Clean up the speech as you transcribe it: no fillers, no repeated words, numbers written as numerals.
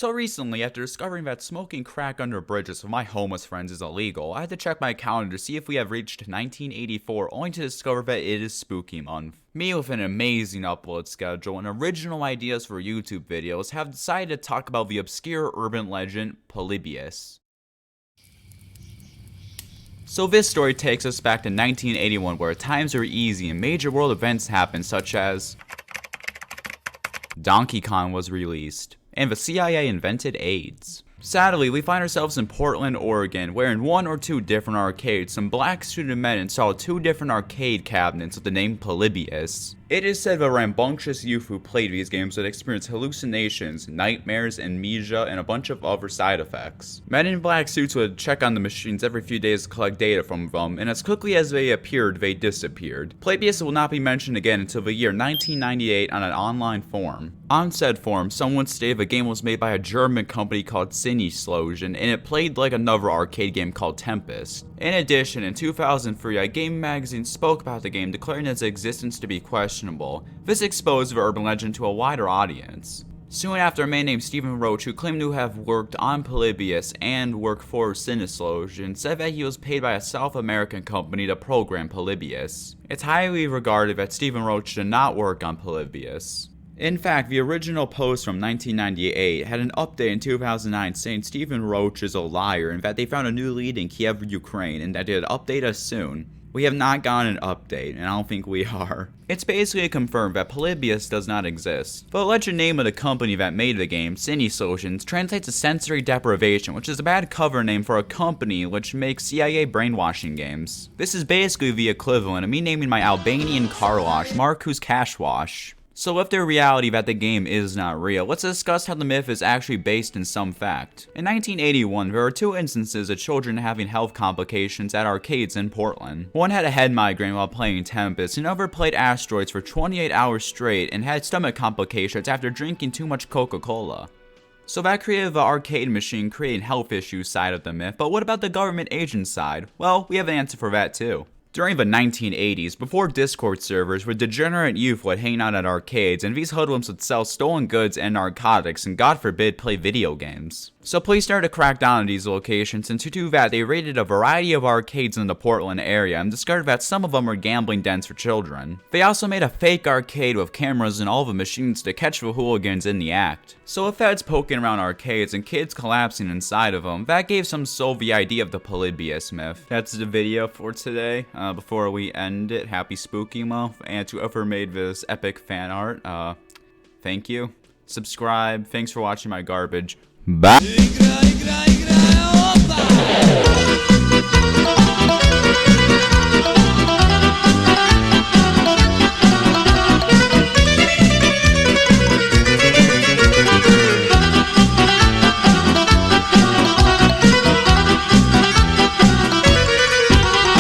So recently, after discovering that smoking crack under bridges with my homeless friends is illegal, I had to check my calendar to see if we have reached 1984, only to discover that it is spooky month. Me, with an amazing upload schedule and original ideas for YouTube videos, have decided to talk about the obscure urban legend Polybius. So this story takes us back to 1981, where times are easy and major world events happen, such as Donkey Kong was released, and the CIA invented AIDS. Sadly, we find ourselves in Portland, Oregon, where in one or two different arcades, some black suited men installed two different arcade cabinets with the name Polybius. It is said that rambunctious youth who played these games would experience hallucinations, nightmares, amnesia, and a bunch of other side effects. Men in black suits would check on the machines every few days to collect data from them, and as quickly as they appeared, they disappeared. Polybius will not be mentioned again until the year 1998 on an online forum. On said forum, someone stated the game was made by a German company called Sinneslogen, and it played like another arcade game called Tempest. In addition, in 2003, a game magazine spoke about the game, declaring its existence to be questionable. This exposed the urban legend to a wider audience. Soon after, a man named Stephen Roach, who claimed to have worked on Polybius and worked for Sinneslogen, said that he was paid by a South American company to program Polybius. It's highly regarded that Stephen Roach did not work on Polybius. In fact, the original post from 1998 had an update in 2009 saying Stephen Roach is a liar and that they found a new lead in Kiev, Ukraine, and that they'd update us soon. We have not gotten an update, and I don't think we are. It's basically confirmed that Polybius does not exist. The alleged name of the company that made the game, Sinneslogen, translates to sensory deprivation, which is a bad cover name for a company which makes CIA brainwashing games. This is basically the equivalent of me naming my Albanian car wash Marcus Cash Wash. So with the reality that the game is not real, let's discuss how the myth is actually based in some fact. In 1981, there were two instances of children having health complications at arcades in Portland. One had a head migraine while playing Tempest, and another played Asteroids for 28 hours straight and had stomach complications after drinking too much Coca-Cola. So that created the arcade machine creating health issues side of the myth, but what about the government agent side? Well, we have an answer for that too. During the 1980s, before Discord servers, where degenerate youth would hang out at arcades, and these hoodlums would sell stolen goods and narcotics, and God forbid, play video games. So police started to crack down on these locations, and to do that, they raided a variety of arcades in the Portland area, and discovered that some of them were gambling dens for children. They also made a fake arcade with cameras in all the machines to catch the hooligans in the act. So with feds poking around arcades and kids collapsing inside of them, that gave some soul the idea of the Polybius myth. That's the video for today. Before we end it, happy spooky month, and to whoever made this epic fan art, thank you. Subscribe, thanks for watching my garbage. Bye.